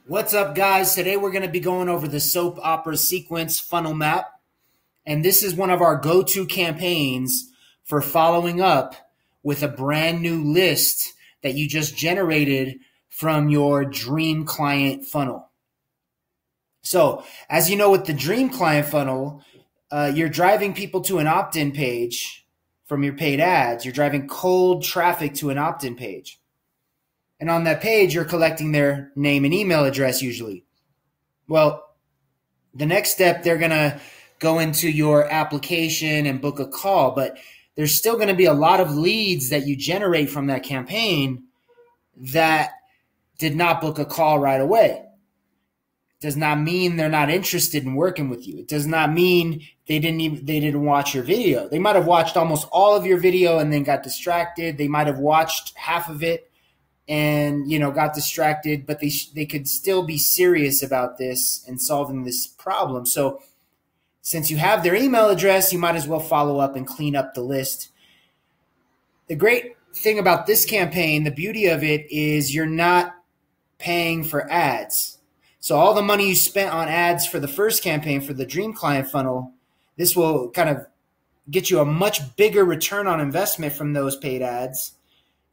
What's up, guys? Today we're going to be going over the soap opera sequence funnel map. And this is one of our go-to campaigns for following up with a brand new list that you just generated from your dream client funnel. So as you know, with the dream client funnel, you're driving people to an opt-in page from your paid ads. You're driving cold traffic to an opt-in page. And on that page, you're collecting their name and email address usually. Well, the next step, they're going to go into your application and book a call, but there's still going to be a lot of leads that you generate from that campaign that did not book a call right away. It does not mean they're not interested in working with you. It does not mean they didn't watch your video. They might have watched almost all of your video and then got distracted. They might have watched half of it and got distracted, but they could still be serious about this and solving this problem. So since you have their email address, you might as well follow up and clean up the list. The great thing about this campaign, the beauty of it, is you're not paying for ads. So all the money you spent on ads for the first campaign, for the dream client funnel, this will kind of get you a much bigger return on investment from those paid ads,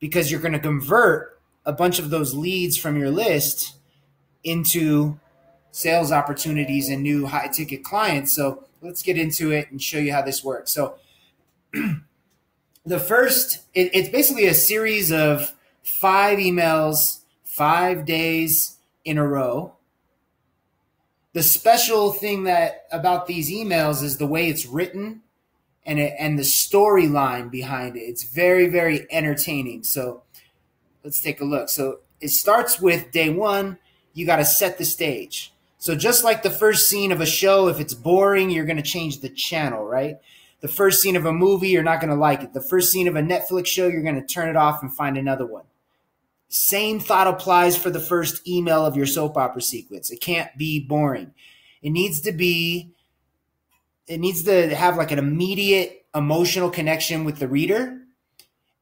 because you're going to convert a bunch of those leads from your list into sales opportunities and new high ticket clients. So let's get into it and show you how this works. So the first, it's basically a series of 5 emails, 5 days in a row. The special thing about these emails is the way it's written and the storyline behind it. It's very, very entertaining. So let's take a look. So it starts with day 1. You got to set the stage. So just like the first scene of a show, if it's boring, you're going to change the channel, right? The first scene of a movie, you're not going to like it. The first scene of a Netflix show, you're going to turn it off and find another one. Same thought applies for the first email of your soap opera sequence. It can't be boring. It needs to have like an immediate emotional connection with the reader.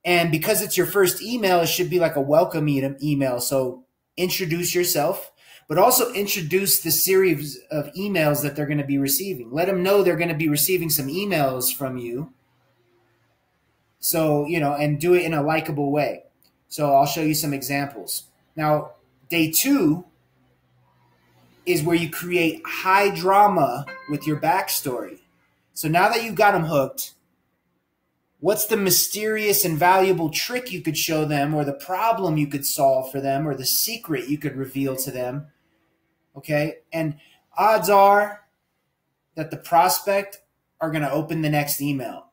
And because it's your first email, it should be like a welcome email. So introduce yourself, but also introduce the series of emails that they're going to be receiving. Let them know they're going to be receiving some emails from you. So, and do it in a likable way. So I'll show you some examples. Now, day 2 is where you create high drama with your backstory. So now that you've got them hooked, what's the mysterious and valuable trick you could show them, or the problem you could solve for them, or the secret you could reveal to them? Okay. And odds are that the prospect are going to open the next email.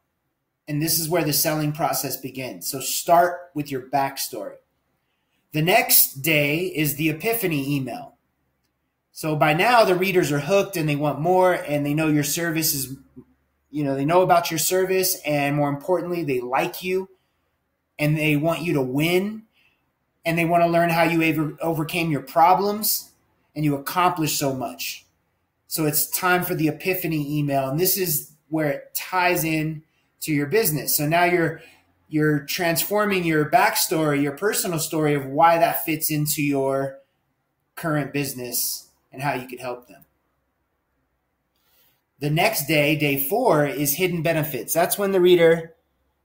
And this is where the selling process begins. So start with your backstory. The next day is the epiphany email. So by now the readers are hooked and they want more, and they know your service is, they know about your service, and more importantly, they like you and they want you to win, and they want to learn how you overcame your problems and you accomplished so much. So it's time for the epiphany email. And this is where it ties in to your business. So now you're transforming your backstory, your personal story of why that fits into your current business and how you could help them. The next day, day 4, is hidden benefits. That's when the reader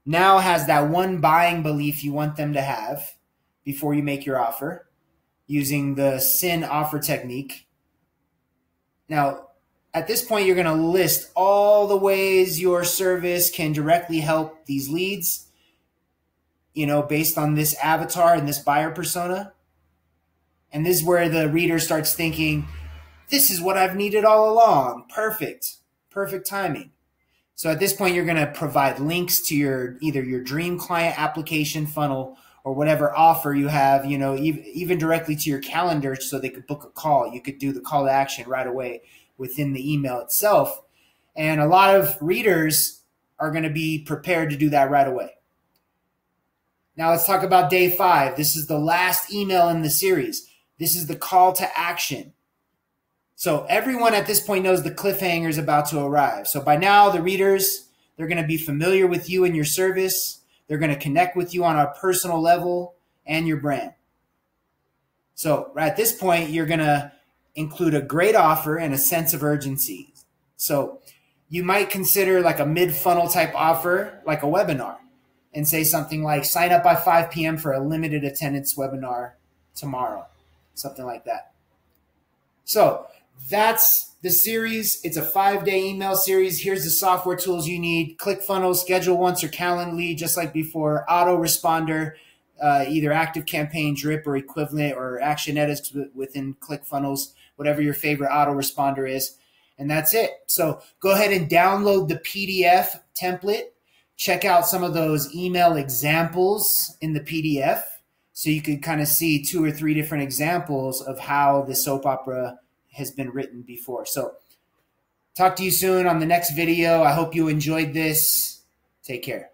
now has that one buying belief you want them to have before you make your offer, using the SIN offer technique. Now, at this point, you're going to list all the ways your service can directly help these leads, based on this avatar and this buyer persona. And this is where the reader starts thinking, this is what I've needed all along. Perfect timing. So at this point, you're going to provide links to either your dream client application funnel or whatever offer you have, even directly to your calendar so they could book a call. You could do the call to action right away within the email itself. And a lot of readers are going to be prepared to do that right away. Now let's talk about day 5. This is the last email in the series. This is the call to action. So everyone at this point knows the cliffhanger is about to arrive. So by now, the readers, they're going to be familiar with you and your service. They're going to connect with you on a personal level and your brand. So at this point, you're going to include a great offer and a sense of urgency. So you might consider like a mid-funnel type offer, like a webinar, and say something like, sign up by 5 p.m. for a limited attendance webinar tomorrow, something like that. So that's the series. It's a 5-day email series. Here's the software tools you need: ClickFunnels, Schedule Once, or Calendly, just like before, autoresponder, either ActiveCampaign, Drip, or equivalent, or Actionetics within ClickFunnels, whatever your favorite autoresponder is. And that's it. So go ahead and download the PDF template. Check out some of those email examples in the PDF so you can kind of see 2 or 3 different examples of how the soap opera has been written before. So talk to you soon on the next video. I hope you enjoyed this. Take care.